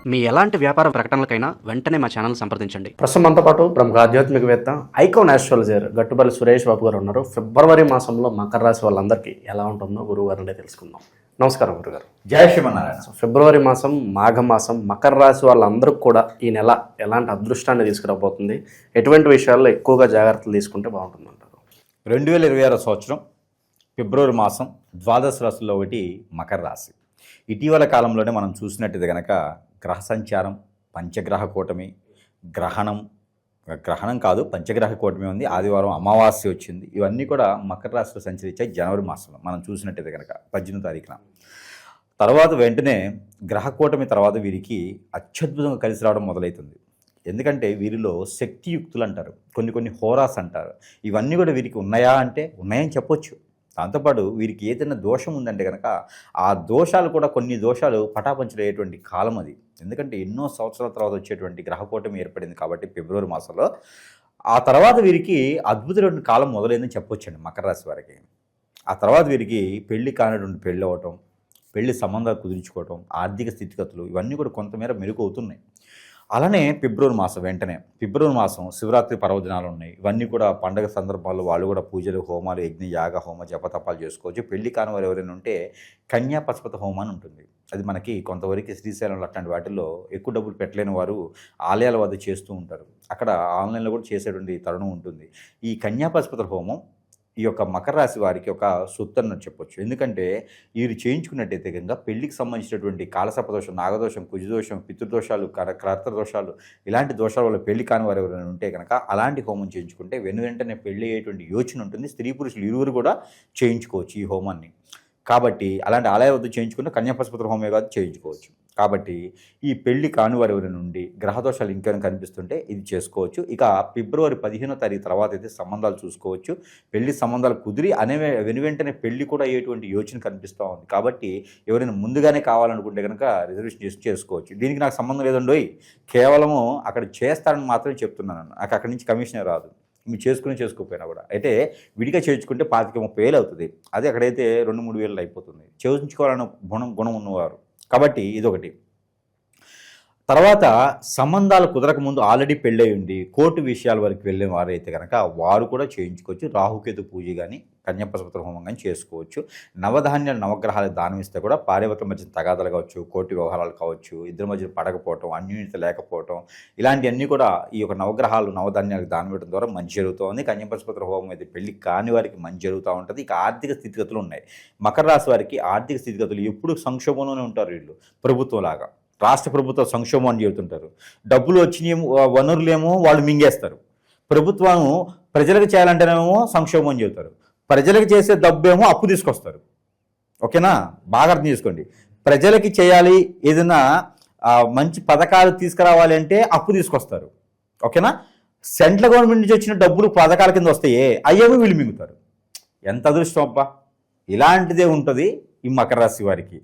మీ ఎలాంటి వ్యాపార ప్రకటనలకైనా వెంటనే మా ఛానల్ సంప్రదించండి. ప్రస్తుతం మనతో పాటు ప్రముఖ ఆధ్యాత్మికవేత్త ఐకాన్ ఆస్ట్రాలజర్ గట్టుపల్లి సురేష్ బాబు గారు ఉన్నారు. ఫిబ్రవరి మాసంలో మకర రాశి వాళ్ళందరికీ ఎలా ఉంటుందో గురువు గారు అంటే తెలుసుకుందాం. నమస్కారం గురుగారు. జయ శ్రీమన్నారాయణ. ఫిబ్రవరి మాసం, మాఘమాసం, మకర రాశి వాళ్ళందరికీ కూడా ఈ నెల ఎలాంటి అదృష్టాన్ని తీసుకురాబోతుంది, ఎటువంటి విషయాల్లో ఎక్కువగా జాగ్రత్తలు తీసుకుంటే బాగుంటుంది అంటారు? 2026 సంవత్సరం ఫిబ్రవరి మాసం ద్వాదశ రాశుల్లో ఒకటి మకర రాశి. ఇటీవల కాలంలోనే మనం చూసినట్టుగా కనుక గ్రహ సంచారం, పంచగ్రహ కూటమి, గ్రహణం కాదు పంచగ్రహ కూటమి ఉంది. ఆదివారం అమావాస్య వచ్చింది. ఇవన్నీ కూడా మకర రాశిలో సంచరించాయి. జనవరి మాసంలో మనం చూసినట్టయితే కనుక 18వ తారీఖున తర్వాత వెంటనే గ్రహ కూటమి తర్వాత వీరికి అత్యద్భుతంగా కలిసి రావడం మొదలవుతుంది. ఎందుకంటే వీరిలో శక్తియుక్తులు అంటారు, కొన్ని హోరాస్ అంటారు. ఇవన్నీ కూడా వీరికి ఉన్నాయా అంటే ఉన్నాయని చెప్పొచ్చు. దాంతోపాటు వీరికి ఏదైనా దోషం ఉందంటే కనుక ఆ దోషాలు కూడా కొన్ని దోషాలు పటాపంచలయ్యేటువంటి కాలం అది. ఎందుకంటే ఎన్నో సంవత్సరాల తర్వాత వచ్చేటువంటి గ్రహకూటమి ఏర్పడింది కాబట్టి ఫిబ్రవరి మాసంలో ఆ తర్వాత వీరికి అద్భుతమైన కాలం మొదలైందని చెప్పొచ్చండి మకర రాశి వారికి. ఆ తర్వాత వీరికి పెళ్లి కానటువంటి పెళ్ళి అవ్వటం, పెళ్లి సంబంధాలు కుదుర్చుకోవటం, ఆర్థిక స్థితిగతులు ఇవన్నీ కూడా కొంతమేర మెరుగు అవుతున్నాయి. అలానే ఫిబ్రవరి మాసం శివరాత్రి పర్వదినాలు ఉన్నాయి. ఇవన్నీ కూడా పండగ సందర్భాల్లో వాళ్ళు కూడా పూజలు, హోమాలు, యజ్ఞ, యాగ, హోమ, జపతపాలు చేసుకోవచ్చు. పెళ్లి కాని వారు ఎవరైనా ఉంటే కన్యా పశుపత హోమాన్ని ఉంటుంది. అది మనకి కొంతవరకు శ్రీశైలంలో అట్లాంటి వాటిల్లో ఎక్కువ డబ్బులు పెట్టలేని వారు ఆలయాల వద్ద చేస్తూ ఉంటారు. అక్కడ ఆన్లైన్లో కూడా చేసేటువంటి తరుణం ఉంటుంది. ఈ కన్యా పశుపత హోమం ఈ యొక్క మకర రాశి వారికి ఒక సొత్తు చెప్పొచ్చు. ఎందుకంటే వీరు చేయించుకున్నట్టయితే కనుక పెళ్లికి సంబంధించినటువంటి కాలసర్పదోషం, నాగదోషం, కుజదోషం, పితృదోషాలు, కర్తదోషాలు ఇలాంటి దోషాల వల్ల పెళ్లి కాని వారు ఎవరైనా ఉంటే కనుక అలాంటి హోమం చేయించుకుంటే వెంటనే పెళ్లి అయ్యేటువంటి యోచన ఉంటుంది. స్త్రీ పురుషులు ఇరువురు కూడా చేయించుకోవచ్చు ఈ హోమాన్ని. కాబట్టి అలాంటి ఆలయ వద్ద చేయించుకున్న కన్యాపశుపత్ర హోమే కాదు చేయించుకోవచ్చు. కాబట్టి ఈ పెళ్లి కాని వారి ఎవరి నుండి గ్రహదోషాలు ఇంకేమైనా కనిపిస్తుంటే ఇది చేసుకోవచ్చు. ఇక ఫిబ్రవరి 15వ తారీఖు తర్వాత అయితే సంబంధాలు చూసుకోవచ్చు. పెళ్లి సంబంధాలు కుదిరి వెంటనే పెళ్లి కూడా అయ్యేటువంటి యోచన కనిపిస్తూ ఉంది. కాబట్టి ఎవరైనా ముందుగానే కావాలనుకుంటే కనుక రిజర్వేషన్ చేసుకోవచ్చు. దీనికి నాకు సంబంధం లేదండోయ్, కేవలము అక్కడ చేస్తారని మాత్రమే చెప్తున్నాను. నాకు అక్కడి నుంచి కమిషనే రాదు. మీరు చేసుకోకపోయినా కూడా అయితే విడిగా చేయించుకుంటే 25-30 వేలు అవుతుంది. అదే అక్కడైతే 2-3 వేలు అయిపోతుంది. చేయించుకోవాలన్న గుణం ఉన్నవారు. కాబట్టి ఇదొకటి. తర్వాత సంబంధాలు కుదరకముందు ఆల్రెడీ పెళ్ళై ఉండి కోర్టు విషయాల వరకు వెళ్ళిన వారైతే కనుక వారు కూడా చేయించుకోవచ్చు. రాహుకేతు పూజ కానీ కన్యాపశుపత్ర హోమం కానీ చేసుకోవచ్చు. నవధాన్యాలు, నవగ్రహాలకు దానం ఇస్తే కూడా భార్యాభర్తల మధ్య తగాదాలు కావచ్చు, కోర్టు వ్యవహారాలు కావచ్చు, ఇద్దరి మధ్య పడకపోవటం, అన్యూన్యత లేకపోవటం ఇలాంటివన్నీ కూడా ఈ యొక్క నవగ్రహాలు, నవధాన్యాలకు దానం ఇవ్వడం ద్వారా మంచి జరుగుతుంది. కన్యాపశుపత్ర హోమం అయితే పెళ్లి కాని వారికి మంచి జరుగుతూ ఉంటుంది. ఇక ఆర్థిక స్థితిగతులు ఉన్నాయి. మకర రాశి వారికి ఆర్థిక స్థితిగతులు ఎప్పుడు సంక్షోభంలోనే ఉంటారు. వీళ్ళు ప్రభుత్వంలాగా రాష్ట్ర ప్రభుత్వ సంక్షోభం అని చెబుతుంటారు. డబ్బులు వచ్చినాయేమో, వనరులేమో వాళ్ళు మింగేస్తారు. ప్రభుత్వం ప్రజలకు చేయాలంటేనేమో సంక్షోభం అని చెబుతారు. ప్రజలకు చేసే డబ్బేమో అప్పు తీసుకొస్తారు. ఓకేనా, బాగా అర్థం చేసుకోండి. ప్రజలకి చేయాలి, ఏదైనా మంచి పథకాలు తీసుకురావాలి అంటే అప్పు తీసుకొస్తారు. ఓకేనా, సెంట్రల్ గవర్నమెంట్ నుంచి వచ్చిన డబ్బులు పథకాల కింద వస్తాయే అయ్యేమో వీళ్ళు మింగుతారు. ఎంత అదృష్టం అబ్బా! ఇలాంటిదే ఉంటుంది ఈ మకర రాశి వారికి.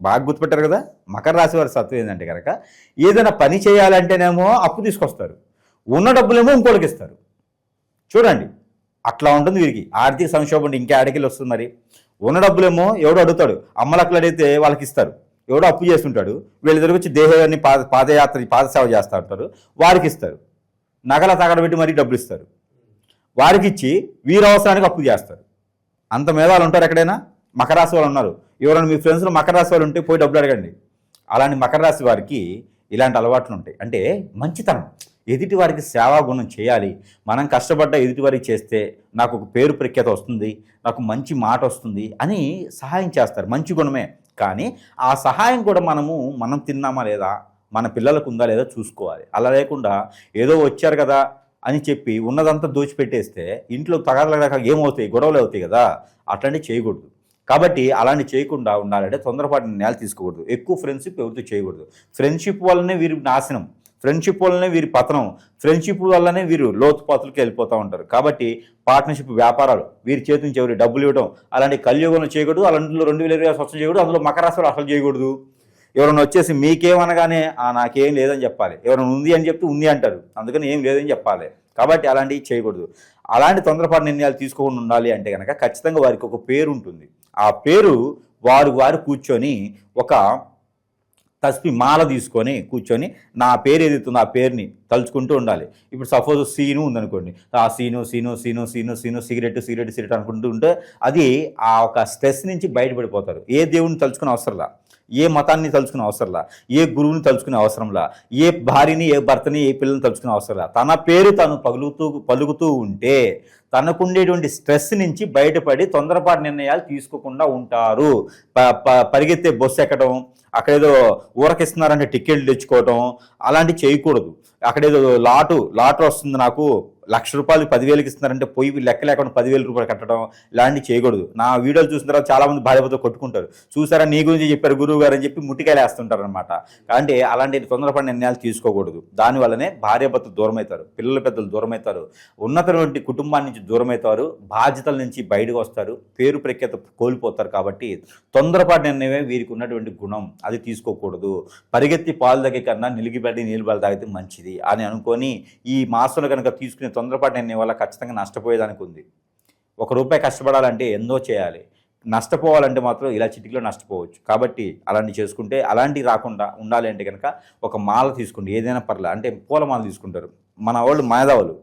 బాగా గుర్తుపెట్టారు కదా. మకర రాశి వారి సత్వం ఏంటంటే కనుక ఏదైనా పని చేయాలంటేనేమో అప్పు తీసుకొస్తారు, ఉన్న డబ్బులేమో ఇంకోటికి ఇస్తారు. చూడండి, అట్లా ఉంటుంది వీరికి. ఆర్థిక సంక్షోభం ఇంకా ఆడికెళ్ళి వస్తుంది. మరి ఉన్న డబ్బులేమో ఎవడో అడుగుతాడు, అమ్మలక్కలు అడిగితే వాళ్ళకి ఇస్తారు. ఎవడో అప్పు చేస్తుంటాడు, వీళ్ళ దగ్గర వచ్చి దేహాన్ని పాదసేవ చేస్తూ ఉంటారు, వారికి ఇస్తారు. నగల తగడబెట్టి మరీ డబ్బులు ఇస్తారు. వారికి ఇచ్చి వీరి అవసరానికి అప్పు చేస్తారు. అంత మేధాలు ఉంటారు ఎక్కడైనా. మకర రాశి వాళ్ళు ఉన్నారు. ఎవరైనా మీ ఫ్రెండ్స్లో మకర రాశి వాళ్ళు ఉంటే పోయి డబ్బులు అడగండి. అలాంటి మకర రాశి వారికి ఇలాంటి అలవాట్లు ఉంటాయి. అంటే మంచితనం, ఎదుటి వారికి సేవా గుణం చేయాలి. మనం కష్టపడ్డ ఎదుటి వారికి చేస్తే నాకు ఒక పేరు ప్రఖ్యాత వస్తుంది, నాకు మంచి మాట వస్తుంది అని సహాయం చేస్తారు. మంచి గుణమే. కానీ ఆ సహాయం కూడా మనం తిన్నామా లేదా, మన పిల్లలకు ఉందా లేదా చూసుకోవాలి. అలా లేకుండా ఏదో వచ్చారు కదా అని చెప్పి ఉన్నదంతా దోచిపెట్టేస్తే ఇంట్లో తగాదాలు ఏమవుతాయి, గొడవలు అవుతాయి కదా. అట్లాంటివి చేయకూడదు. కాబట్టి అలాంటి చేయకుండా ఉండాలంటే తొందరపాటు నిర్ణయాలు తీసుకోకూడదు. ఎక్కువ ఫ్రెండ్షిప్ ఎవరితో చేయకూడదు. ఫ్రెండ్షిప్ వల్లనే వీరి నాశనం, ఫ్రెండ్షిప్ వల్లనే వీరి పతనం, ఫ్రెండ్షిప్ వల్లనే వీరు లోతుపాతులకి వెళ్ళిపోతూ ఉంటారు. కాబట్టి పార్ట్నర్షిప్, వ్యాపారాలు వీరి చేతి నుంచి ఎవరి డబ్బులు ఇవ్వడం అలాంటి కలియుగంలో చేయకూడదు. అలాంటిలో 2026 సంవత్సరం చేయకూడదు. అందులో మకర రాశిలో అసలు చేయకూడదు. ఎవరైనా వచ్చేసి మీకేమనగానే నాకేం లేదని చెప్పాలి. ఎవరైనా ఉంది అని చెప్తే ఉంది అంటారు, అందుకని ఏం లేదని చెప్పాలి. కాబట్టి అలాంటివి చేయకూడదు. అలాంటి తొందరపాటు నిర్ణయాలు తీసుకోకుండా ఉండాలి అంటే కనుక ఖచ్చితంగా వారికి ఒక పేరు ఉంటుంది. ఆ పేరు వారు కూర్చొని ఒక తస్పి మాల తీసుకొని కూర్చొని నా పేరు ఏదైతుందో ఆ పేరుని తలుచుకుంటూ ఉండాలి. ఇప్పుడు సపోజ్ సీను ఉందనుకోండి, ఆ scene scene scene scene scene cigarette cigarette cigarette అనుకుంటూ ఉంటే అది ఆ ఒక స్ట్రెస్ నుంచి బయటపడిపోతారు. ఏ దేవుడిని తలుచుకునే అవసరంలా, ఏ మతాన్ని తలుచుకునే అవసరంలా, ఏ గురువుని తలుచుకునే అవసరంలా, ఏ భార్యని ఏ భర్తని ఏ పిల్లల్ని తలుచుకునే అవసరంలా. తన పేరు తను పలుకుతూ ఉంటే తనకుండేటువంటి స్ట్రెస్ నుంచి బయటపడి తొందరపాటు నిర్ణయాలు తీసుకోకుండా ఉంటారు. పరిగెత్తే బస్సు ఎక్కడం, అక్కడేదో ఊరకిస్తున్నారంటే టికెట్లు తెచ్చుకోవటం అలాంటివి చేయకూడదు. అక్కడేదో లాటరీ వస్తుంది, నాకు ₹1,00,000 10,000కి ఇస్తున్నారంటే పోయి లెక్క లేకుండా ₹10,000 కట్టడం ఇలాంటివి చేయకూడదు. నా వీడియోలు చూసిన తర్వాత చాలామంది భార్యతో కొట్టుకుంటారు, చూసారా నీ గురించి చెప్పారు గురువు గారు అని చెప్పి ముట్టికాయలు వేస్తుంటారు అనమాట. అంటే అలాంటి తొందరపడి నిర్ణయాలు తీసుకోకూడదు. దానివల్లనే భార్యాభర్త దూరం అవుతారు, పిల్లల పెద్దలు దూరం అవుతారు, ఉన్నతటువంటి కుటుంబాన్ని నుంచి దూరం అవుతారు, బాధ్యతల నుంచి బయటకు వస్తారు, పేరు ప్రఖ్యాత కోల్పోతారు. కాబట్టి తొందరపాటు నిర్ణయమే వీరికి ఉన్నటువంటి గుణం, అది తీసుకోకూడదు. పరిగెత్తి పాలు తాగే కన్నా నిలిగిపడి నీళ్ళు పాలు తాగితే మంచిది అని అనుకొని ఈ మాసంలో కనుక తీసుకునే తొందరపాటు నిర్ణయం వల్ల ఖచ్చితంగా నష్టపోయేదానికి ఉంది. ₹1 కష్టపడాలంటే ఎంతో చేయాలి, నష్టపోవాలంటే మాత్రం ఇలా చిటికలో నష్టపోవచ్చు. కాబట్టి అలాంటివి చేసుకుంటే అలాంటివి రాకుండా ఉండాలి అంటే కనుక ఒక మాల తీసుకోండి, ఏదైనా పర్లేదు. అంటే పూలమాల తీసుకుంటారు మన వాళ్ళు, మేధావులు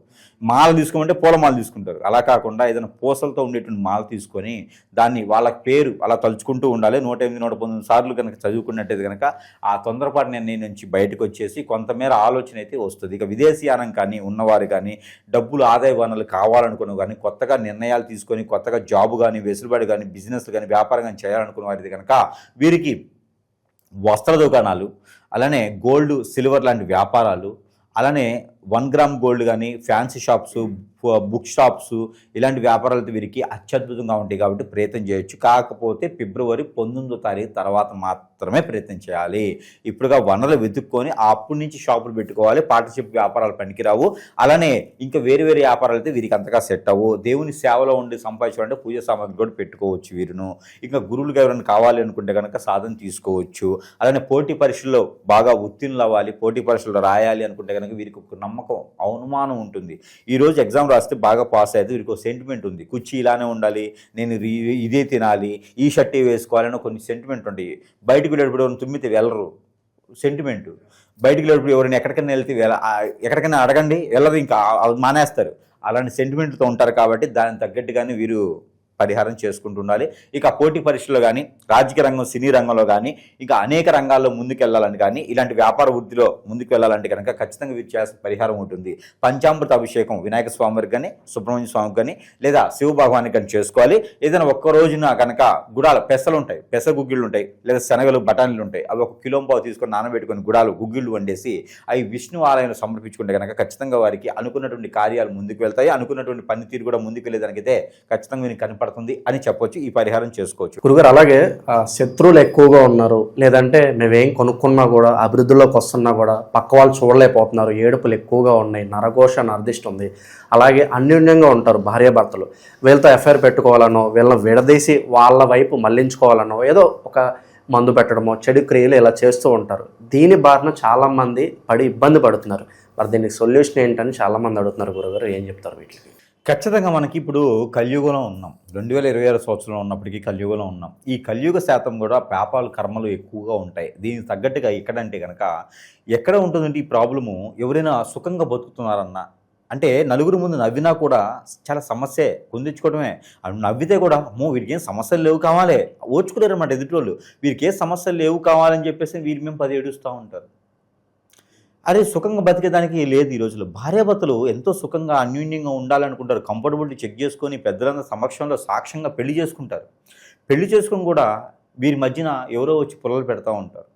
మాల తీసుకోమంటే పూలమాల తీసుకుంటారు. అలా కాకుండా ఏదైనా పూసలతో ఉండేటువంటి మాల తీసుకొని దాన్ని వాళ్ళ పేరు అలా తలుచుకుంటూ ఉండాలి. 108, 119 సార్లు కనుక చదువుకున్నట్టయితే కనుక ఆ తొందరపాటు నిర్ణయం నుంచి బయటకు వచ్చేసి కొంతమేర ఆలోచన అయితే వస్తుంది. ఇక విదేశీయానం కానీ ఉన్నవారు కానీ, డబ్బులు ఆదాయ వనరులు కావాలనుకున్న కానీ, కొత్తగా నిర్ణయాలు తీసుకొని కొత్తగా జాబు కానీ, వెసులుబాటు కానీ, బిజినెస్ కానీ, వ్యాపారం కానీ చేయాలనుకున్న వారిది కనుక వీరికి వస్త్ర దుకాణాలు, అలానే గోల్డ్ సిల్వర్ లాంటి వ్యాపారాలు, అలానే 1 గ్రామ్ గోల్డ్ కానీ, ఫ్యాన్సీ షాప్స్, బుక్ షాప్స్ ఇలాంటి వ్యాపారాలతో వీరికి అత్యద్భుతంగా ఉంటాయి. కాబట్టి ప్రయత్నం చేయొచ్చు. కాకపోతే ఫిబ్రవరి 19వ తారీఖు తర్వాత మాత్రమే ప్రయత్నం చేయాలి. ఇప్పుడుగా వనరులు వెతుక్కొని అప్పటి నుంచి షాపులు పెట్టుకోవాలి. పార్ట్నర్షిప్ వ్యాపారాలు పనికిరావు. అలానే ఇంకా వేరే వ్యాపారాలు అయితే వీరికి అంతగా సెట్ అవ్వు. దేవుని సేవలో ఉండి సంపాదించాలంటే పూజ సామాగ్రి కూడా పెట్టుకోవచ్చు వీరును. ఇంకా గురువులుగా ఎవరైనా కావాలి అనుకుంటే కనుక సాధన తీసుకోవచ్చు. అలానే పోటీ పరీక్షల్లో బాగా ఉత్తీర్ణులు అవ్వాలి, పోటీ పరీక్షలు రాయాలి అనుకుంటే కనుక వీరికి ఒక నమ్మకం, అవమానం ఉంటుంది. ఈరోజు ఎగ్జామ్ రాస్తే బాగా పాస్ అయ్యేది వీరికి ఒక సెంటిమెంట్ ఉంది, కుర్చీ ఇలానే ఉండాలి, నేను ఇదే తినాలి, ఈ షర్ట్ వేసుకోవాలని కొన్ని సెంటిమెంట్ ఉంటాయి. బయటకు వెళ్ళేటప్పుడు ఎవరైనా తుమ్మితే వెళ్ళరు, సెంటిమెంట్. బయటకు వెళ్ళేటప్పుడు ఎవరైనా ఎక్కడికైనా వెళ్తే ఎక్కడికైనా అడగండి వెళ్ళరు, ఇంకా మానేస్తారు. అలాంటి సెంటిమెంట్తో ఉంటారు. కాబట్టి దానికి తగ్గట్టుగానే వీరు పరిహారం చేసుకుంటూ ఉండాలి. ఇక పోటీ పరీక్షల్లో కానీ, రాజకీయ రంగం, సినీ రంగంలో కానీ, ఇంకా అనేక రంగాల్లో ముందుకు వెళ్ళాలని కానీ, ఇలాంటి వ్యాపార వృద్ధిలో ముందుకు వెళ్ళాలంటే కనుక ఖచ్చితంగా వీరు చేయాల్సిన పరిహారం ఉంటుంది. పంచామృత అభిషేకం వినాయక స్వామికి కానీ, సుబ్రహ్మణ్య స్వామికి కానీ, లేదా శివ భగవానికి కానీ చేసుకోవాలి. ఏదైనా ఒక్క రోజున కనుక గుడాల పెసలు ఉంటాయి, పెసర గుగ్గిళ్ళు ఉంటాయి, లేదా శనగలు, బఠానీలు ఉంటాయి, అవి 1 కిలో పావు తీసుకొని నానబెట్టుకొని గుడాలు గుగ్గిళ్ళు వండేసి అవి విష్ణు ఆలయంలో సమర్పించుకుంటే కనుక ఖచ్చితంగా వారికి అనుకున్నటువంటి కార్యాలు ముందుకు వెళ్తాయి. అనుకున్నటువంటి పనితీరు కూడా ముందుకు వెళ్ళేదానికైతే ఖచ్చితంగా వీరికి కనపడుతుంది అని చెప్పొచ్చు. ఈ పరిహారం చేసుకోవచ్చు. గురుగారు, అలాగే శత్రువులు ఎక్కువగా ఉన్నారు, లేదంటే మేమేం కొనుక్కున్నా కూడా అభివృద్ధిలోకి వస్తున్నా కూడా పక్క వాళ్ళు చూడలేకపోతున్నారు, ఏడుపులు ఎక్కువగా ఉన్నాయి, నరఘోష నర్దిష్ట ఉంది, అలాగే అన్యోన్యంగా ఉంటారు భార్యాభర్తలు, వీళ్ళతో ఎఫ్ఐఆర్ పెట్టుకోవాలనో, వీళ్ళని విడదీసి వాళ్ళ వైపు మళ్లించుకోవాలనో, ఏదో ఒక మందు పెట్టడమో, చెడు క్రియలు ఇలా చేస్తూ ఉంటారు. దీని బారిన చాలామంది పడి ఇబ్బంది పడుతున్నారు. మరి దీనికి సొల్యూషన్ ఏంటని చాలామంది అడుగుతున్నారు. గురుగారు ఏం చెప్తారు వీటికి? ఖచ్చితంగా మనకి ఇప్పుడు కలియుగంలో ఉన్నాం. 2026 సంవత్సరంలో ఉన్నప్పటికీ కలియుగంలో ఉన్నాం. ఈ కలియుగ శాతం కూడా పాపాలు, కర్మలు ఎక్కువగా ఉంటాయి. దీనికి తగ్గట్టుగా ఎక్కడంటే కనుక ఎక్కడ ఉంటుందంటే ఈ ప్రాబ్లము, ఎవరైనా సుఖంగా బతుకుతున్నారన్నా, అంటే నలుగురు ముందు నవ్వినా కూడా చాలా సమస్యే, కొందించుకోవడమే. నవ్వితే కూడా వీరికి ఏం సమస్యలు లేవు కావాలి, ఓర్చుకోలేరు అన్నమాట ఎదుటివాళ్ళు. వీరికి ఏ సమస్యలు లేవు కావాలని చెప్పేసి వీరి మేము 10 ఏడుస్తూ ఉంటారు. అరే సుఖంగా బతికేదానికి లేదు. ఈ రోజుల్లో భార్యాభర్తలు ఎంతో సుఖంగా అన్యోన్యంగా ఉండాలనుకుంటారు. కంఫర్టబిలిటీ చెక్ చేసుకొని పెద్దలందరి సమక్షంలో సాక్ష్యంగా పెళ్లి చేసుకుంటారు. పెళ్లి చేసుకొని కూడా వీరి మధ్యన ఎవరో వచ్చి పొలలు పెడతా ఉంటారు,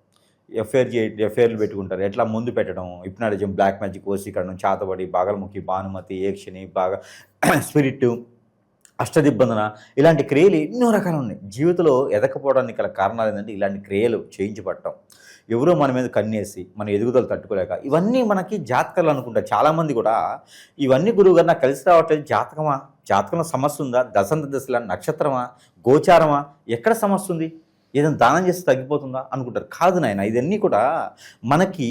ఎఫ్ఐఆర్లు పెట్టుకుంటారు. ఎట్లా ముందు పెట్టడం, హిప్నాటిజం, బ్లాక్ మ్యాజిక్, వశీకరణం, చాతబడి, బాగలముఖి, భానుమతి, ఏక్షిని, బాగా స్పిరిట్, అష్టదిబ్బందన, ఇలాంటి క్రియలు ఎన్నో రకాలు ఉన్నాయి. జీవితంలో ఎదకపోవడానికి గల కారణాలు ఏంటంటే ఇలాంటి క్రియలు చేయించబడటం, ఎవరో మన మీద కన్నేసి మన ఎదుగుదలు తట్టుకోలేక, ఇవన్నీ మనకి జాతకాలు అనుకుంటారు చాలామంది కూడా. ఇవన్నీ గురువుగారు నాకు కలిసి రావట్లేదు, జాతకంలో సమస్య ఉందా, దశల నక్షత్రమా, గోచారమా, ఎక్కడ సమస్య ఉంది? ఏదైనా దానం చేస్తే తగ్గిపోతుందా అనుకుంటారు. కాదు నాయన, ఇవన్నీ కూడా మనకి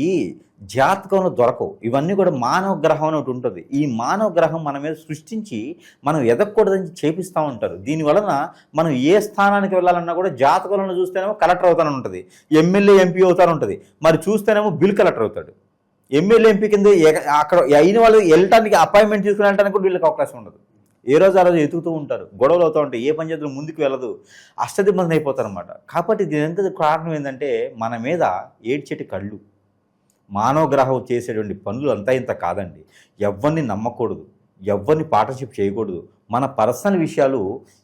జాతకంలో దొరకవు. ఇవన్నీ కూడా మానవ గ్రహం అని ఒకటి ఉంటుంది. ఈ మానవ గ్రహం మన మీద సృష్టించి మనం ఎదగకూడదని చేపిస్తూ ఉంటారు. దీనివలన మనం ఏ స్థానానికి వెళ్ళాలన్నా కూడా జాతకంలో చూస్తేనేమో కలెక్టర్ అవుతానని ఉంటుంది, ఎమ్మెల్యే ఎంపీ అవుతాను ఉంటుంది, మరి చూస్తేనేమో బిల్ కలెక్టర్ అవుతాడు. ఎమ్మెల్యే ఎంపీ కింద అక్కడ అయిన వాళ్ళు వెళ్ళటానికి అపాయింట్మెంట్ తీసుకుని వెళ్ళడానికి కూడా వీళ్ళకి అవకాశం ఉండదు. ఏ రోజు ఆ రోజు ఎతుకుతూ ఉంటారు, గొడవలు అవుతూ ఉంటాయి, ఏ పంచాయతీలో ముందుకు వెళ్ళదు, అష్టదిబ్బంది అయిపోతారు అనమాట. కాబట్టి దీని కారణం ఏంటంటే మన మీద ఏడ్చేటి కళ్ళు. మానవ గ్రహం చేసేటువంటి పనులు అంతా ఇంత కాదండి. ఎవరిని నమ్మకూడదు, ఎవరిని పార్ట్నర్షిప్ చేయకూడదు, మన పర్సనల్ విషయాలు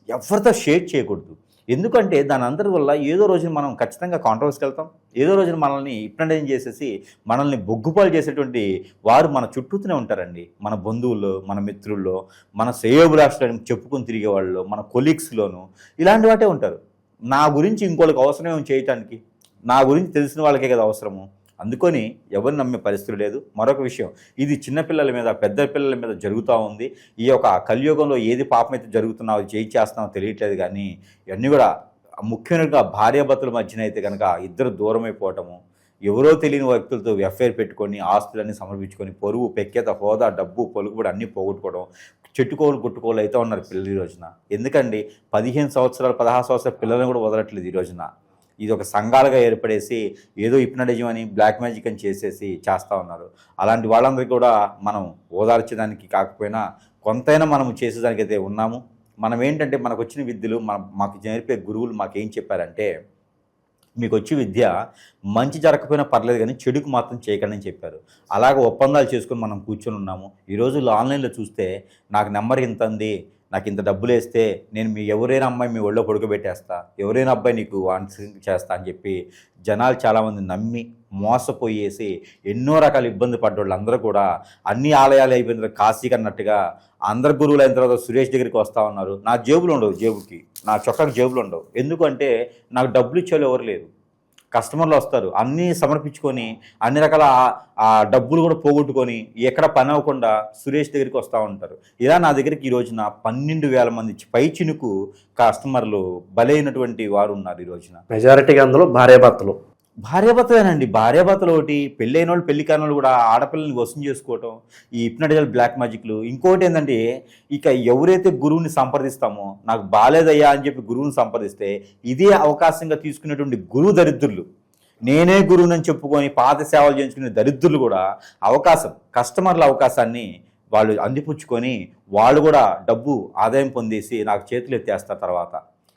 ఎవరితో షేర్ చేయకూడదు. ఎందుకంటే దాని అందరి వల్ల ఏదో రోజున మనం ఖచ్చితంగా కాంట్రవర్సీకి వెళ్తాం. ఏదో రోజున మనల్ని హిప్నటైజ్ చేసేసి మనల్ని బొగ్గుపాలు చేసేటువంటి వారు మన చుట్టూతూనే ఉంటారండి. మన బంధువుల్లో, మన మిత్రుల్లో, మన శ్రేయోభిలాషులను చెప్పుకొని తిరిగే వాళ్ళలో, మన కొలీగ్స్లోనూ ఇలాంటి వాటే ఉంటారు. నా గురించి ఇంకోళ్ళకి అవసరం చేయటానికి, నా గురించి తెలిసిన వాళ్ళకే కదా అవసరము. అందుకొని ఎవరిని నమ్మే పరిస్థితి లేదు. మరొక విషయం, ఇది చిన్నపిల్లల మీద, పెద్ద పిల్లల మీద జరుగుతూ ఉంది. ఈ యొక్క కలియుగంలో ఏది పాపం అయితే జరుగుతున్నావో చేస్తున్నావో తెలియట్లేదు. కానీ ఇవన్నీ కూడా ముఖ్యంగా భార్యాభర్తల మధ్యన అయితే కనుక ఇద్దరు దూరం అయిపోవటము, ఎవరో తెలియని వ్యక్తులతో ఎఫ్ఐఆర్ పెట్టుకొని ఆస్తులన్నీ సమర్పించుకొని పొరుగు, పెక్కేత, హోదా, డబ్బు, పలుకుబడి అన్నీ పోగొట్టుకోవడం, చెట్టుకోలు గుట్టుకోలు అయితే ఉన్నారు పిల్లలు ఈ రోజున. ఎందుకండి 15 సంవత్సరాలు 16 సంవత్సరాల పిల్లలను కూడా వదలట్లేదు ఈ రోజున. ఇది ఒక సంఘాలుగా ఏర్పడేసి ఏదో హిప్నటిజం అని, బ్లాక్ మ్యాజిక్ అని చేసేసి చేస్తూ ఉన్నారు. అలాంటి వాళ్ళందరికీ కూడా మనం ఓదార్చడానికి కాకపోయినా కొంతైనా మనం చేసేదానికైతే ఉన్నాము. మనం ఏంటంటే మనకు వచ్చిన విద్యలు, మాకు నేర్పే గురువులు మాకేం చెప్పారంటే, మీకు వచ్చే విద్య మంచి జరగకపోయినా పర్లేదు కానీ చెడుకు మాత్రం చేయకండి అని చెప్పారు. అలాగ ఒప్పందాలు చేసుకొని మనం కూర్చొని ఉన్నాము. ఈ రోజుల్లో ఆన్లైన్లో చూస్తే నాకు నెంబర్ ఇంత ఉంది, నాకు ఇంత డబ్బులు వేస్తే నేను ఎవరైనా అమ్మాయి మీ ఒళ్ళో పడుకోబెట్టేస్తా, ఎవరైనా అబ్బాయి నీకు ఆన్సరింగ్ చేస్తా అని చెప్పి జనాలు చాలామంది నమ్మి మోసపోయేసి ఎన్నో రకాల ఇబ్బంది పడ్డోళ్ళు అందరూ కూడా అన్ని ఆలయాలు అయిపోయిన తర్వాత కాశీకి అన్నట్టుగా అందరు గురువులు అయిన తర్వాత సురేష్ దగ్గరికి వస్తూ ఉన్నారు. నా జేబులు ఉండవు, జేబుకి నా చొక్కాకి జేబులు ఉండవు. ఎందుకంటే నాకు డబ్బులు ఇచ్చేవాళ్ళు ఎవరు లేరు. కస్టమర్లు వస్తారు, అన్నీ సమర్పించుకొని అన్ని రకాల ఆ డబ్బులు కూడా పోగొట్టుకొని ఎక్కడ పని అవ్వకుండా సురేష్ దగ్గరికి వస్తూ ఉంటారు. ఇలా నా దగ్గరికి ఈ రోజున 12,000 మంది పై చినుకు కస్టమర్లు బలైనటువంటి వారు ఉన్నారు ఈ రోజున. మెజారిటీగా అందులో భార్యాభర్తలేనండి. భార్యాభర్తలు ఒకటి, పెళ్ళైన వాళ్ళు, పెళ్లి కాని వాళ్ళు కూడా ఆడపిల్లల్ని వశం చేసుకోవటం, ఈ హిప్నటిజల్ బ్లాక్ మ్యాజిక్లు. ఇంకోటి ఏంటంటే, ఇక ఎవరైతే గురువుని సంప్రదిస్తామో, నాకు బాలేదయ్యా అని చెప్పి గురువుని సంప్రదిస్తే ఇదే అవకాశంగా తీసుకునేటువంటి గురువు దరిద్రులు, నేనే గురువునని చెప్పుకొని పాత సేవలు చేయించుకునే దరిద్రులు కూడా కస్టమర్ల అవకాశాన్ని వాళ్ళు అందిపుచ్చుకొని వాళ్ళు కూడా డబ్బు ఆదాయం పొందేసి నాకు చేతులు ఎత్తేస్తారు తర్వాత.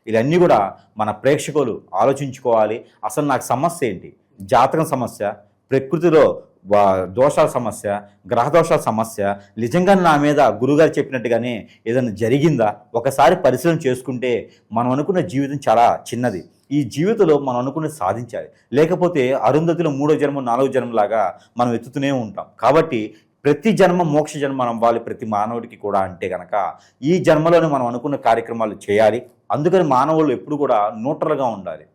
ఇవన్నీ కూడా మన ప్రేక్షకులు ఆలోచించుకోవాలి. అసలు నాకు సమస్య ఏంటి? జాతకం సమస్య, ప్రకృతిలో దోషాల సమస్య, గ్రహ దోషాల సమస్య, నిజంగా నా మీద గురుగారు చెప్పినట్టుగానే ఏదైనా జరిగిందా? ఒకసారి పరిశీలన చేసుకుంటే మనం అనుకున్న జీవితం చాలా చిన్నది. ఈ జీవితంలో మనం అనుకున్నది సాధించాలి. లేకపోతే అరుంధతిలో 3వ జన్మ 4వ జన్మలాగా మనం ఎత్తుతూనే ఉంటాం. కాబట్టి ప్రతి జన్మ మోక్ష జన్మ అవ్వాలి ప్రతి మానవుడికి కూడా. అంటే కనుక ఈ జన్మలోనే మనం అనుకున్న కార్యక్రమాలు చేయాలి. అందుకని మానవులు ఎప్పుడు కూడా న్యూట్రల్గా ఉండాలి,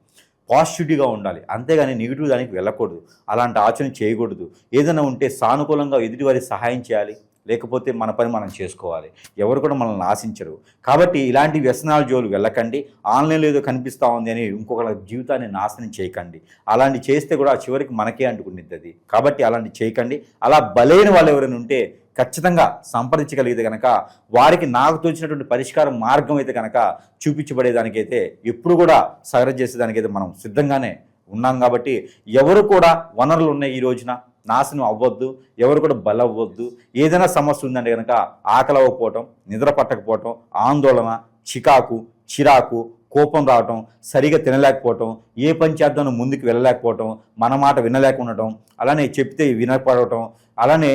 పాజిటివిటీగా ఉండాలి. అంతేగాని నెగిటివ్ దానికి వెళ్ళకూడదు, అలాంటి ఆచరణ చేయకూడదు. ఏదైనా ఉంటే సానుకూలంగా ఎదుటివారికి సహాయం చేయాలి, లేకపోతే మన పని మనం చేసుకోవాలి. ఎవరు కూడా మనల్ని ఆశించరు. కాబట్టి ఇలాంటి వ్యసనాల జోలు వెళ్ళకండి. ఆన్లైన్లో ఏదో కనిపిస్తూ ఉంది అని ఇంకొకరి జీవితాన్ని నాశనం చేయకండి. అలాంటి చేస్తే కూడా చివరికి మనకే అంటుకునేది అది. కాబట్టి అలాంటి చేయకండి. అలా బలైన వాళ్ళు ఎవరైనా ఉంటే ఖచ్చితంగా సంప్రదించగలిగితే కనుక వారికి నాకు తోచినటువంటి పరిష్కార మార్గం అయితే కనుక చూపించబడేదానికైతే ఎప్పుడు కూడా సహకారం చేసేదానికైతే మనం సిద్ధంగానే ఉన్నాం. కాబట్టి ఎవరు కూడా వనరులు ఉన్నాయి ఈ రోజున నాశనం అవ్వద్దు, ఎవరు కూడా బలవ్వద్దు. ఏదైనా సమస్య ఉందంటే కనుక ఆకలి అవ్వకపోవటం, నిద్ర పట్టకపోవటం, ఆందోళన, చిరాకు, కోపం రావటం, సరిగా తినలేకపోవటం, ఏ పని చేద్దామో ముందుకు వెళ్ళలేకపోవటం, మన మాట వినలేకుండటం, అలానే చెప్తే వినపడటం, అలానే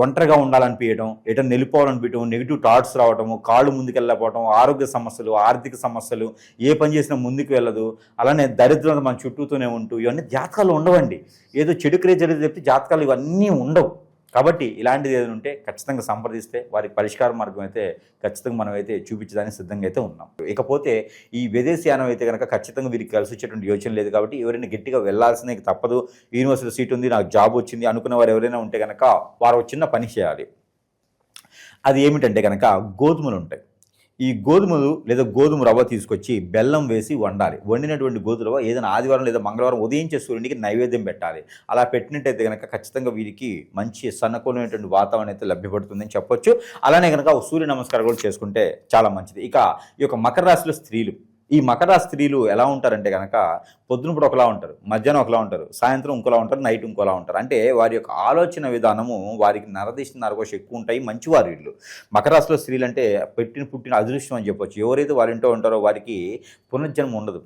ఒంటరిగా ఉండాలనిపించడం, ఎటన్నా వెళ్ళిపోవాలనిపించడం, నెగిటివ్ థాట్స్ రావటము, కాళ్ళు ముందుకు వెళ్ళకపోవడం, ఆరోగ్య సమస్యలు, ఆర్థిక సమస్యలు, ఏ పని చేసినా ముందుకు వెళ్ళదు, అలానే దరిద్రం మన చుట్టూతోనే ఉంటూ, ఇవన్నీ జాతకాలు ఉండవండి. ఏదో చెడు క్రియ జరిగితే చెప్తే జాతకాలు ఇవన్నీ ఉండవు. కాబట్టి ఇలాంటిది ఏదైనా ఉంటే ఖచ్చితంగా సంప్రదిస్తే వారికి పరిష్కార మార్గం అయితే ఖచ్చితంగా మనం అయితే చూపించడానికి సిద్ధంగా అయితే ఉన్నాం. ఇకపోతే ఈ విదేశీయానం అయితే కనుక ఖచ్చితంగా వీరికి కలిసి వచ్చేటువంటి యోచన లేదు. కాబట్టి ఎవరైనా గట్టిగా వెళ్లాల్సిన తప్పదు, యూనివర్సిటీ సీట్ ఉంది, నాకు జాబ్ వచ్చింది అనుకున్న వారు ఎవరైనా ఉంటే కనుక వారు చిన్న పని చేయాలి. అది ఏమిటంటే కనుక గోధుమలు ఉంటాయి. ఈ గోధుమలు లేదా గోధుమ రవ్వ తీసుకొచ్చి బెల్లం వేసి వండాలి. వండినటువంటి గోధుమ రవ్వ ఏదైనా ఆదివారం లేదా మంగళవారం ఉదయించే సూర్యునికి నైవేద్యం పెట్టాలి. అలా పెట్టినట్టయితే కనుక ఖచ్చితంగా వీరికి మంచి సన్నకూలమైనటువంటి వాతావరణం అయితే లభ్యపడుతుందని చెప్పొచ్చు. అలానే కనుక సూర్య నమస్కారం కూడా చేసుకుంటే చాలా మంచిది. ఇక ఈ యొక్క మకర రాశిలో స్త్రీలు, ఈ మకర రాశి స్త్రీలు ఎలా ఉంటారంటే కనుక పొద్దునప్పుడు ఒకలా ఉంటారు, మధ్యాహ్నం ఒకలా ఉంటారు, సాయంత్రం ఇంకోలా ఉంటారు, నైట్ ఇంకోలా ఉంటారు. అంటే వారి యొక్క ఆలోచన విధానము వారికి నరదిష్టి నరకోశ ఎక్కువ ఉంటాయి. మంచివారు వీళ్ళు. మకర రాశిలో స్త్రీలు అంటే పుట్టిన అదృష్టం అని చెప్పొచ్చు. ఎవరైతే వారి ఇంట్లో ఉంటారో వారికి పునర్జన్మ ఉండదు.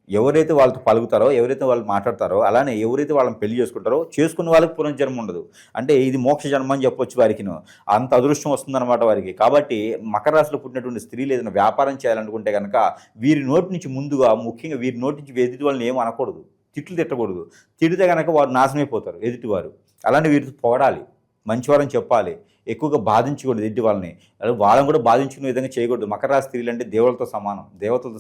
ఎవరైతే వాళ్ళతో పలుకుతారో, ఎవరైతే వాళ్ళు మాట్లాడతారో, అలానే ఎవరైతే వాళ్ళని పెళ్లి చేసుకుంటారో చేసుకున్న వాళ్ళకి పునర్జన్మ ఉండదు. అంటే ఇది మోక్ష జన్మ అని చెప్పొచ్చు వారికి. అంత అదృష్టం వస్తుందన్నమాట వారికి. కాబట్టి మకర రాశిలో పుట్టినటువంటి స్త్రీలు ఏదైనా వ్యాపారం చేయాలనుకుంటే కనుక వీరి నోటి నుంచి ముందుగా, ముఖ్యంగా వీరి నోటి నుంచి ఎదుటి వాళ్ళని ఏం అనకూడదు, తిట్లు తిట్టకూడదు. తిడితే కనుక వారు నాశనమైపోతారు ఎదుటివారు. అలానే వీరితో పొగడాలి, మంచివారని చెప్పాలి, ఎక్కువగా బాధించకూడదు ఎదుటి వాళ్ళని. వాళ్ళని కూడా బాధించుకునే విధంగా చేయకూడదు. మకర రాశి స్త్రీలు అంటే దేవతలతో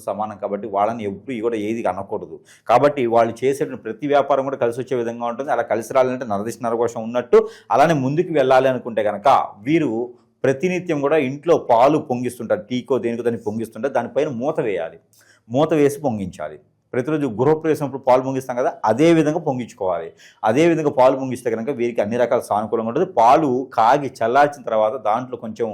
సమానం కాబట్టి వాళ్ళని ఎప్పుడు కూడా ఏది అనకూడదు. కాబట్టి వాళ్ళు చేసేటువంటి ప్రతి వ్యాపారం కూడా కలిసి వచ్చే విధంగా ఉంటుంది. అలా కలిసి రావాలంటే నరదిష్టి నరకోశం ఉన్నట్టు. అలానే ముందుకు వెళ్ళాలి అనుకుంటే కనుక వీరు ప్రతినిత్యం కూడా ఇంట్లో పాలు పొంగిస్తుంటారు. టీకో దేనికో దాన్ని పొంగిస్తుంటారు. దానిపైన మూత వేయాలి, మూత వేసి పొంగించాలి. ప్రతిరోజు గృహప్రవేశంప్పుడు పాలు పొంగిస్తాం కదా, అదే విధంగా పొంగించుకోవాలి. అదే విధంగా పాలు పొంగిస్తే కనుక వీరికి అన్ని రకాల సానుకూలంగా ఉంటుంది. పాలు కాగి చల్లార్చిన తర్వాత దాంట్లో కొంచెం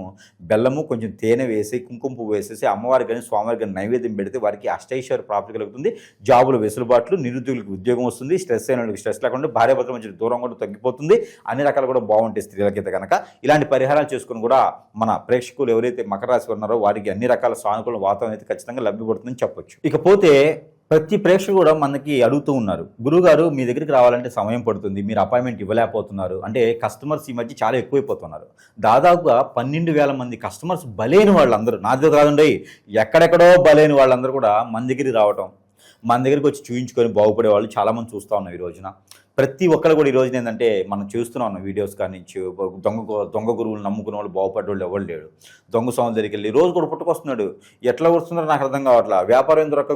బెల్లము, కొంచెం తేనె వేసి, కుంకుమ పువ్వు వేసేసి అమ్మవారికి కానీ స్వామివారికి కానీ నైవేద్యం పెడితే వారికి అష్టైశ్వర్య ప్రాప్తి కలుగుతుంది. జాబులు వెసులుబాట్లు, నిరుద్యోగులకు ఉద్యోగం వస్తుంది. స్ట్రెస్ అయిన స్ట్రెస్ లేకుండా భార్యాభర్తల మధ్య దూరం కూడా తగ్గిపోతుంది. అన్ని రకాలు కూడా బాగుంటాయి స్త్రీలకైతే కనుక. ఇలాంటి పరిహారాలు చేసుకుని కూడా మన ప్రేక్షకులు ఎవరైతే మకర రాశి ఉన్నారో వారికి అన్ని రకాల సానుకూల వాతావరణం అయితే ఖచ్చితంగా లభ్యపడుతుందని చెప్పొచ్చు. ఇకపోతే ప్రతి ప్రేక్షకులు కూడా మనకి అడుగుతూ ఉన్నారు, గురుగారు మీ దగ్గరికి రావాలంటే సమయం పడుతుంది, మీరు అపాయింట్మెంట్ ఇవ్వలేకపోతున్నారు. అంటే కస్టమర్స్ ఈ మధ్య చాలా ఎక్కువైపోతున్నారు. దాదాపుగా 12,000 మంది కస్టమర్స్ బలైన వాళ్ళందరూ, నా దగ్గర కాదండి, ఎక్కడెక్కడో బలైన వాళ్ళందరూ కూడా మన దగ్గరికి రావటం, మన దగ్గరికి వచ్చి చూయించుకొని బాగుపడే వాళ్ళు చాలామంది చూస్తూ ఉన్నాం ఈ రోజున. ప్రతి ఒక్కరు కూడా ఈ రోజున ఏంటంటే మనం చూస్తూనే ఉన్నాం వీడియోస్ కానించి, దొంగ గురువులు నమ్ముకున్న వాళ్ళు బాగుపడే వాళ్ళు ఎవరు లేడు. దొంగ స్వామి దగ్గరికి వెళ్ళి రోజు కూడా పుట్టుకొస్తున్నాడు. ఎట్లా వస్తున్నారో నాకు అర్థం కావట్లా. వ్యాపారం దొరక్క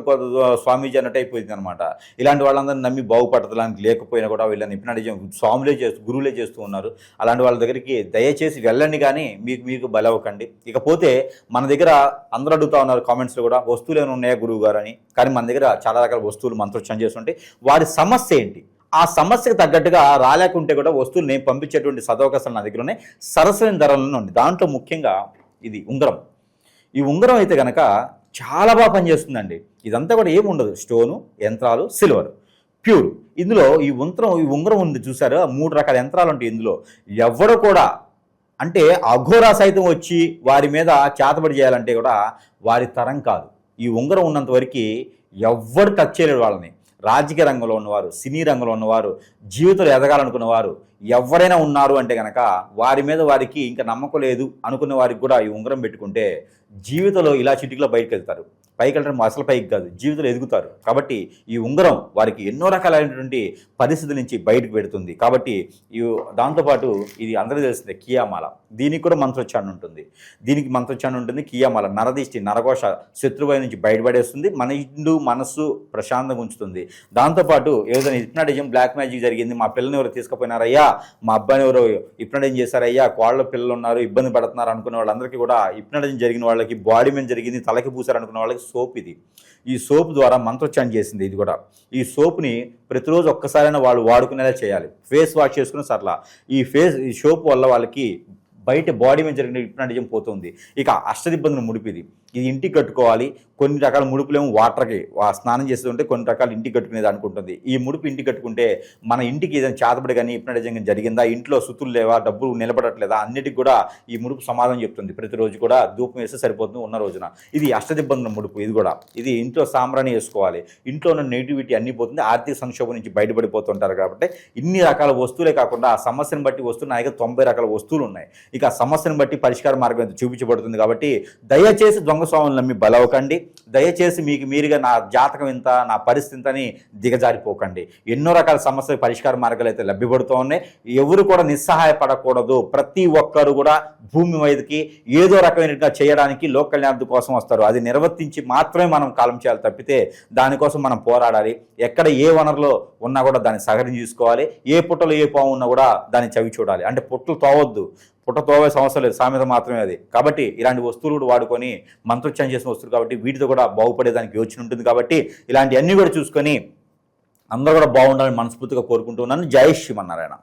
స్వామీజీ అన్నట్టు అయిపోయింది అనమాట. ఇలాంటి వాళ్ళందరినీ నమ్మి బాగుపడటానికి లేకపోయినా కూడా వీళ్ళని ఇప్పుడు స్వాములే గురువులే చేస్తూ ఉన్నారు. అలాంటి వాళ్ళ దగ్గరికి దయచేసి వెళ్ళండి, కానీ మీకు బలవ్వకండి. ఇకపోతే మన దగ్గర అందరూ అడుగుతూ ఉన్నారు కామెంట్స్లో కూడా, వస్తువులు ఏమైనా ఉన్నాయా గురువు గారు అని. కానీ మన దగ్గర చాలా రకాల వస్తువులు మంత్రోచ్చారణ చేస్తుంటే వారి సమస్య ఏంటి, ఆ సమస్యకు తగ్గట్టుగా రాలేకుంటే కూడా వస్తువులు నేను పంపించేటువంటి సదవకాశాలు నా దగ్గర ఉన్నాయి. సరసమైన ధరలను ఉంది. దాంట్లో ముఖ్యంగా ఇది ఉంగరం. ఈ ఉంగరం అయితే కనుక చాలా బాగా పనిచేస్తుందండి. ఇదంతా కూడా ఏముండదు, స్టోను, యంత్రాలు, సిల్వర్, ప్యూర్. ఇందులో ఈ ఉంగరం ఉంది చూసారా, 3 రకాల యంత్రాలు ఉంటాయి ఇందులో. ఎవరు కూడా అంటే అఘోరా సైతం వచ్చి వారి మీద చేతబడి చేయాలంటే కూడా వారి తరం కాదు. ఈ ఉంగరం ఉన్నంత వరకు ఎవ్వరు టచ్ చేయలేడు వాళ్ళని. రాజకీయ రంగంలో ఉన్నవారు, సినీ రంగంలో ఉన్నవారు, జీవితంలో ఎదగాలనుకున్నవారు ఎవరైనా ఉన్నారు అంటే కనుక వారి మీద వారికి ఇంకా నమ్మకం లేదు అనుకున్న వారికి కూడా ఈ ఉంగరం పెట్టుకుంటే జీవితంలో ఇలా చిటికలో బయటకు వెళ్తారు. పైకి వెళ్ళడం అసలు పైకి కాదు, జీవితంలో ఎదుగుతారు. కాబట్టి ఈ ఉంగరం వారికి ఎన్నో రకాలైనటువంటి పరిస్థితుల నుంచి బయటకు పెడుతుంది. కాబట్టి దాంతోపాటు ఇది అందరికీ తెలిసిందే కియామాల. దీనికి కూడా మంత్రోచ్చారణ ఉంటుంది. కియామాల నరదిష్టి నరకోశ శత్రువై నుంచి బయటపడేస్తుంది. మన ఇండు మనస్సు ప్రశాంతంగా ఉంచుతుంది. దాంతోపాటు ఏదైనా హిప్నాటిజం, బ్లాక్ మ్యాజిక్ జరిగింది, మా పిల్లని ఎవరు తీసుకుపోయినారయ్యా, మా అబ్బాయిని ఎవరో హిప్నాటిజం చేశారయ్యా, కోళ్ళ పిల్లలు ఉన్నారు, ఇబ్బంది పడుతున్నారు అనుకునే వాళ్ళందరికీ కూడా, హిప్నాటిజం జరిగిన వాళ్ళకి, బాడీ మీద జరిగింది, తలకి పూసారు అనుకున్న వాళ్ళకి సోప్ ఇది. ఈ సోప్ ద్వారా మంత్రోచ్చారణ చేసింది ఇది కూడా. ఈ సోప్ని ప్రతిరోజు ఒక్కసారైనా వాళ్ళు వాడుకునేలా చేయాలి. ఫేస్ వాష్ చేసుకుని సర్లా. ఈ సోప్ వల్ల వాళ్ళకి బయట బాడీ మీద జరిగిన హిప్నాటిజం పోతుంది. ఇక అష్టదిబ్బందులు ముడిపిది. ఇది ఇంటికి కట్టుకోవాలి. కొన్ని రకాల ముడుపులేమో వాటర్కి స్నానం చేస్తుంటే కొన్ని రకాలు ఇంటికి కట్టుకునేది అనుకుంటుంది. ఈ ముడుపు ఇంటికి కట్టుకుంటే మన ఇంటికి ఏదైనా చేతబడి కానీ హిప్నాటిజం జరిగిందా, ఇంట్లో సుతులు లేవా, డబ్బులు నిలబడట్లేదా, అన్నిటికి కూడా ఈ ముడుపు సమాధానం చెప్తుంది. ప్రతిరోజు కూడా ధూపం వేస్తే సరిపోతుంది ఉన్న రోజున. ఇది అష్టదిబ్బందుల ముడుపు. ఇది ఇంట్లో సాంబ్రాణి వేసుకోవాలి. ఇంట్లో ఉన్న నెగిటివిటీ అన్నీ పోతుంది. ఆర్థిక సంక్షోభం నుంచి బయటపడిపోతుంటారు. కాబట్టి ఇన్ని రకాల వస్తువులే కాకుండా ఆ సమస్యను బట్టి వస్తువులు నా దగ్గర 90 రకాల వస్తువులు ఉన్నాయి. ఇక ఆ సమస్యను బట్టి పరిష్కార మార్గం అయితే చూపించబడుతుంది. కాబట్టి దయచేసి దొంగ స్వాములను నమ్మి బలవకండి. దయచేసి మీకు మీరుగా నా జాతకం ఇంత, నా పరిస్థితి ఇంత అని దిగజారిపోకండి. ఎన్నో రకాల సమస్యల పరిష్కార మార్గాలు అయితే లభ్యపడుతూ ఉన్నాయి. ఎవరు కూడా నిస్సహాయపడకూడదు. ప్రతి ఒక్కరు కూడా భూమి మీదకి ఏదో రకమైనగా చేయడానికి లోక కళ్యాణం కోసం వస్తారు. అది నిర్వర్తించి మాత్రమే మనం కాలం చేయాలి తప్పితే దానికోసం మనం పోరాడాలి. ఎక్కడ ఏ వనరులో ఉన్నా కూడా దాన్ని సహకరించి చూసుకోవాలి. ఏ పుట్టలో ఏ పాము ఉన్నా కూడా దాన్ని చవి చూడాలి. అంటే పుట్టలు తోవద్దు, పుట్టతోవే సమస్య లేదు, సామెత మాత్రమే అది. కాబట్టి ఇలాంటి వస్తువులు కూడా వాడుకొని మంత్రోచ్చారణ చేసిన వస్తువులు కాబట్టి వీటితో కూడా బాగుపడేదానికి యోచన ఉంటుంది. కాబట్టి ఇలాంటివన్నీ కూడా చూసుకొని అందరూ కూడా బాగుండాలని మనస్ఫూర్తిగా కోరుకుంటున్నాను. జై శ్రీమన్నారాయణ.